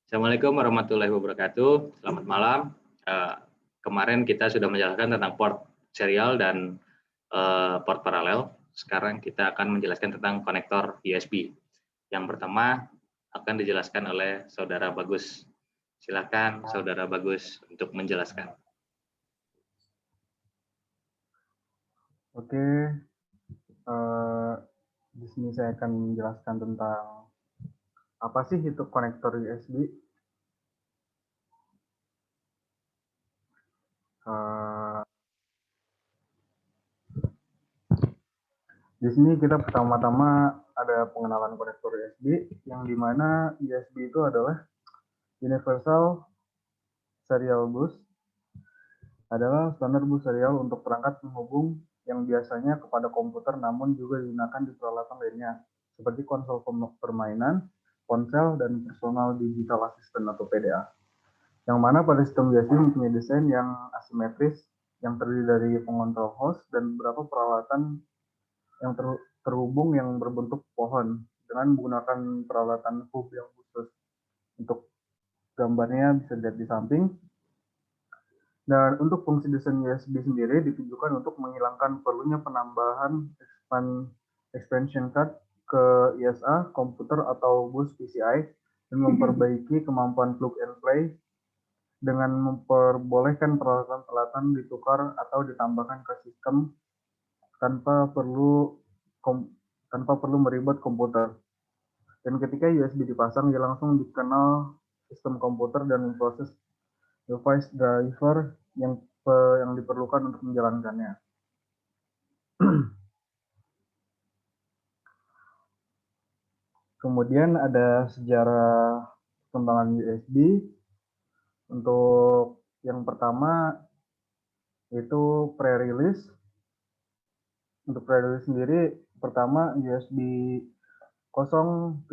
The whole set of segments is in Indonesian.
Assalamualaikum warahmatullahi wabarakatuh. Selamat malam. Kemarin kita sudah menjelaskan tentang port serial dan port paralel. Sekarang kita akan menjelaskan tentang konektor USB. Yang pertama akan dijelaskan oleh Saudara Bagus. Silakan Saudara Bagus untuk menjelaskan. Oke, di sini saya akan menjelaskan tentang apa sih itu konektor USB. Di sini kita pertama-tama ada pengenalan konektor USB, yang dimana USB itu adalah Universal Serial Bus, adalah standar bus serial untuk perangkat penghubung yang biasanya kepada komputer namun juga digunakan di peralatan lainnya, seperti konsol permainan, ponsel, dan personal digital assistant atau PDA. Yang mana pada sistem USB mempunyai desain yang asimetris, yang terdiri dari pengontrol host dan beberapa peralatan yang terhubung yang berbentuk pohon dengan menggunakan peralatan hub yang khusus. Untuk gambarnya bisa dilihat di samping. Dan untuk fungsi desain USB sendiri ditujukan untuk menghilangkan perlunya penambahan expansion card ke ISA, komputer atau bus PCI, dan memperbaiki kemampuan plug and play dengan memperbolehkan peralatan-peralatan ditukar atau ditambahkan ke sistem tanpa perlu meribet komputer. Dan ketika USB dipasang, dia langsung dikenal sistem komputer dan memproses device driver yang diperlukan untuk menjalankannya. Kemudian ada sejarah perkembangan USB. Untuk yang pertama itu pre-release. Untuk pre-release sendiri, pertama USB 0.7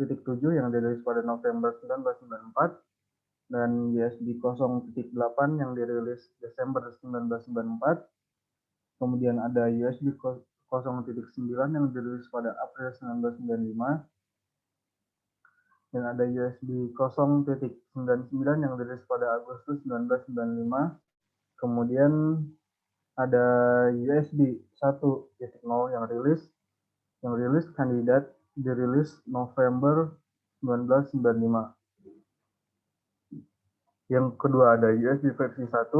yang dirilis pada November 1994 dan USB 0.8 yang dirilis Desember 1994. Kemudian ada USB 0.9 yang dirilis pada April 1995. Dan ada USB 0.99 yang dirilis pada Agustus 1995. Kemudian ada USB 1.0 yang rilis kandidat dirilis November 1995. Yang kedua ada USB versi 1.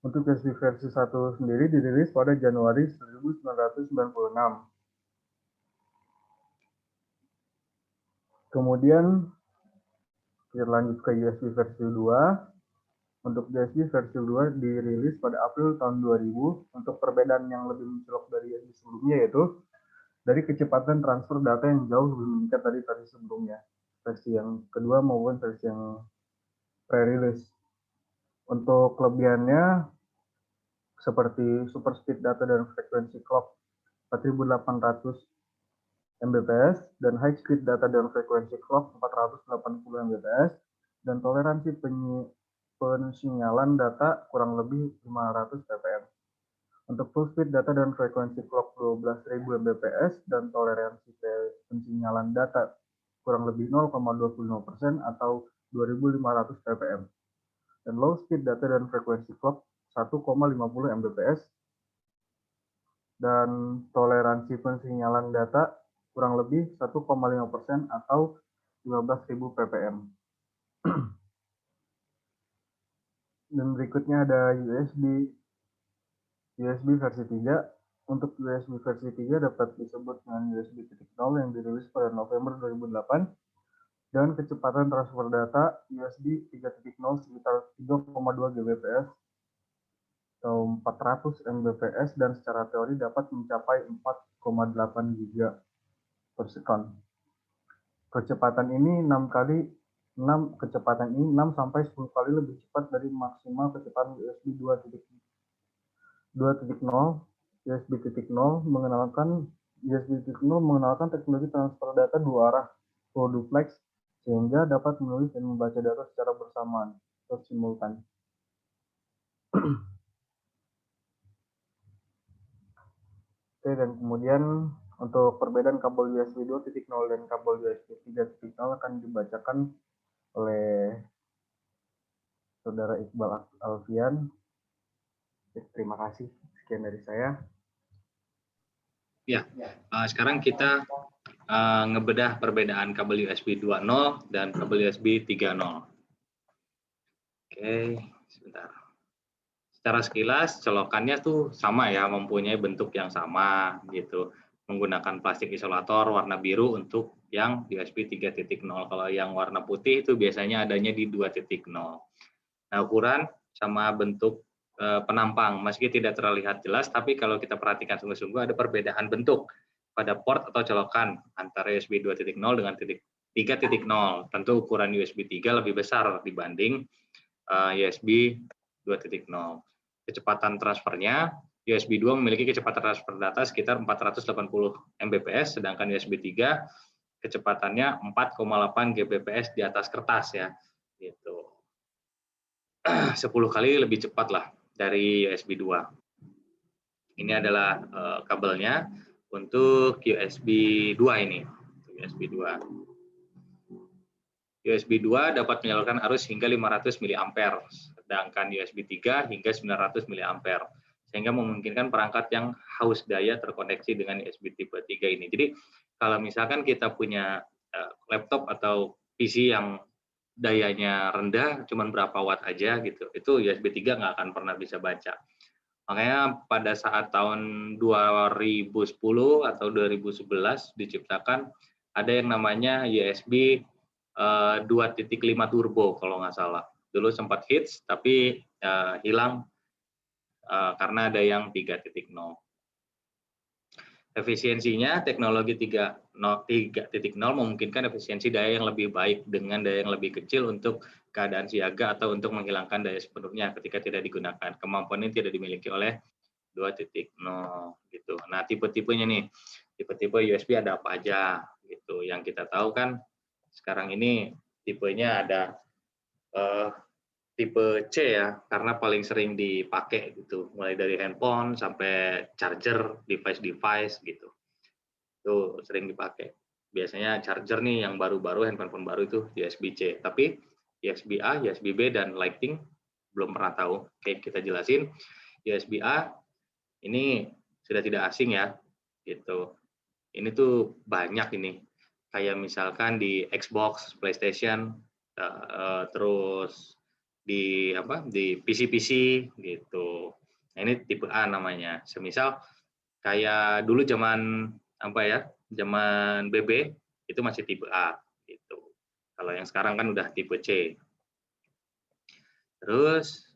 Untuk USB versi 1 sendiri dirilis pada Januari 1996. Kemudian kita lanjut ke USB versi 2. Untuk USB versi 2 dirilis pada April tahun 2000. Untuk perbedaan yang lebih mencolok dari USB sebelumnya yaitu dari kecepatan transfer data yang jauh lebih meningkat dari versi sebelumnya, versi yang kedua maupun versi yang pre-release. Untuk kelebihannya seperti super speed data dan frekuensi clock 4800 Mbps dan high speed data dan frekuensi clock 480 Mbps dan toleransi pensinyalan data kurang lebih 500 ppm. Untuk full speed data dan frekuensi clock 12.000 Mbps dan toleransi pensinyalan data kurang lebih 0,25% atau 2.500 ppm. Dan low speed data dan frekuensi clock 1,50 Mbps dan toleransi pensinyalan data kurang lebih 1,5% atau 15.000 ppm. Dan berikutnya ada USB versi 3. Untuk USB versi 3 dapat disebut dengan USB 3.0 yang dirilis pada November 2008 dan kecepatan transfer data USB 3.0 sekitar 3,2 Gbps atau 400 Mbps dan secara teori dapat mencapai 4,8 GB per second. Kecepatan ini 6 sampai 10 kali lebih cepat dari maksimal kecepatan USB 2.0. USB 3.0 mengenalkan teknologi transfer data dua arah full duplex sehingga dapat menulis dan membaca data secara bersamaan atau simultan. Oke, dan kemudian untuk perbedaan kabel USB 2.0 dan kabel USB 3.0 akan dibacakan oleh Saudara Iqbal Alfian. Terima kasih. Sekian dari saya. Ya, sekarang kita ngebedah perbedaan kabel USB 2.0 dan kabel USB 3.0. Oke, sebentar. Secara sekilas colokannya tuh sama ya, mempunyai bentuk yang sama gitu. Menggunakan plastik isolator warna biru untuk yang USB 3.0. Kalau yang warna putih itu biasanya adanya di 2.0. Nah, ukuran sama bentuk penampang meski tidak terlihat jelas, tapi kalau kita perhatikan sungguh-sungguh ada perbedaan bentuk pada port atau colokan antara USB 2.0 dengan 3.0. Tentu ukuran USB 3 lebih besar dibanding USB 2.0. Kecepatan transfernya, USB 2 memiliki kecepatan transfer data sekitar 480 Mbps, sedangkan USB 3 kecepatannya 4,8 Gbps di atas kertas ya. Gitu. 10 kali lebih cepat lah dari USB 2. Ini adalah kabelnya untuk USB 2 ini. USB 2. USB 2 dapat menyalurkan arus hingga 500 mA, sedangkan USB 3 hingga 900 mA, sehingga memungkinkan perangkat yang haus daya terkoneksi dengan USB tipe 3 ini. Jadi kalau misalkan kita punya laptop atau PC yang dayanya rendah, cuma berapa watt aja gitu, itu USB 3 nggak akan pernah bisa baca. Makanya pada saat tahun 2010 atau 2011 diciptakan ada yang namanya USB 2.5 turbo kalau nggak salah. Dulu sempat hits tapi hilang karena ada yang 3.0. Efisiensinya teknologi 3.0 memungkinkan efisiensi daya yang lebih baik dengan daya yang lebih kecil untuk keadaan siaga atau untuk menghilangkan daya sepenuhnya ketika tidak digunakan. Kemampuan ini tidak dimiliki oleh 2.0 gitu. Nah, tipe-tipenya nih. Tipe-tipe USB ada apa aja gitu. Yang kita tahu kan sekarang ini tipenya ada tipe C ya, karena paling sering dipakai gitu, mulai dari handphone sampai charger, device-device gitu. Itu sering dipakai. Biasanya charger nih yang baru-baru, handphone baru itu USB-C. Tapi USB-A, USB-B, dan Lightning belum pernah tahu. Oke, kita jelasin. USB-A ini sudah tidak asing ya, gitu. Ini tuh banyak ini. Kayak misalkan di Xbox, PlayStation, terus di PC-PC gitu. Nah, ini tipe A namanya. Semisal kayak dulu zaman zaman BB itu masih tipe A gitu. Kalau yang sekarang kan udah tipe C. Terus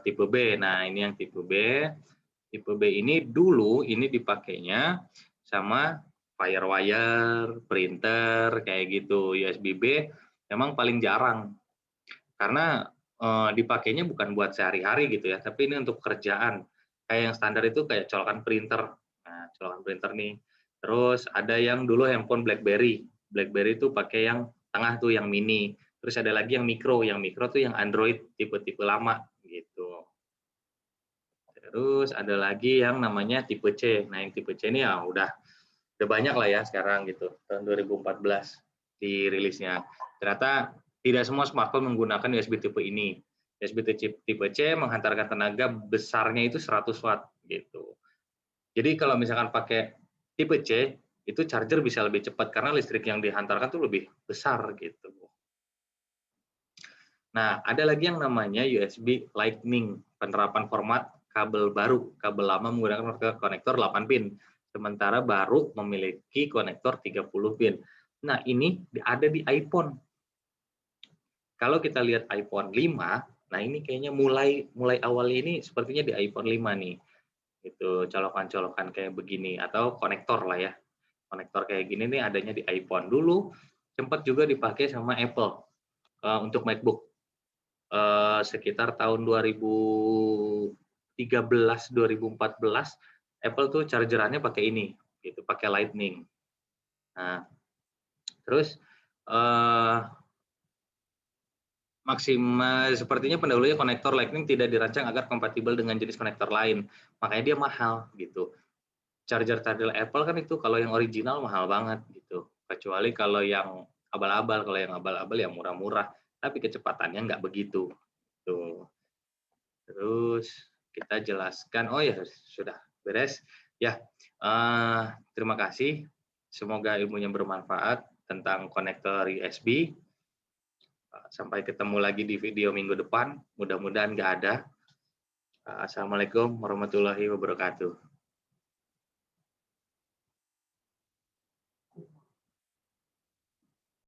tipe B. Nah, ini yang tipe B. Tipe B ini dulu ini dipakainya sama firewire, printer kayak gitu. USB-B memang paling jarang karena dipakainya bukan buat sehari-hari gitu ya, tapi ini untuk kerjaan. Kayak yang standar itu kayak colokan printer. Nah, colokan printer nih. Terus ada yang dulu handphone BlackBerry. BlackBerry itu pakai yang tengah tuh yang mini. Terus ada lagi yang mikro. Yang mikro tuh yang Android tipe-tipe lama gitu. Terus ada lagi yang namanya tipe C. Nah, yang tipe C ini ya udah banyak lah ya sekarang gitu. Tahun 2014 dirilisnya. Ternyata tidak semua smartphone menggunakan USB tipe ini. USB tipe C menghantarkan tenaga besarnya itu 100 watt gitu. Jadi kalau misalkan pakai tipe C, itu charger bisa lebih cepat karena listrik yang dihantarkan tuh lebih besar gitu. Nah, ada lagi yang namanya USB Lightning, penerapan format kabel baru. Kabel lama menggunakan konektor 8 pin, sementara baru memiliki konektor 30 pin. Nah, ini ada di iPhone. Kalau kita lihat iPhone 5, nah ini kayaknya mulai awal ini sepertinya di iPhone 5 nih. Itu colokan-colokan kayak begini atau konektor lah ya. Konektor kayak gini nih adanya di iPhone. Dulu sempat juga dipakai sama Apple untuk MacBook. Sekitar tahun 2013-2014 Apple tuh chargerannya pakai ini gitu, pakai Lightning. Nah, terus sepertinya pendahulunya konektor Lightning tidak dirancang agar kompatibel dengan jenis konektor lain, makanya dia mahal gitu. Charger Apple kan itu kalau yang original mahal banget gitu, kecuali kalau yang abal-abal. Kalau yang abal-abal ya murah-murah, tapi kecepatannya nggak begitu. Tuh. Terus kita jelaskan, oh ya sudah beres. Ya, terima kasih. Semoga ilmunya bermanfaat tentang konektor USB. Sampai ketemu lagi di video minggu depan. Mudah-mudahan nggak ada. Assalamualaikum warahmatullahi wabarakatuh.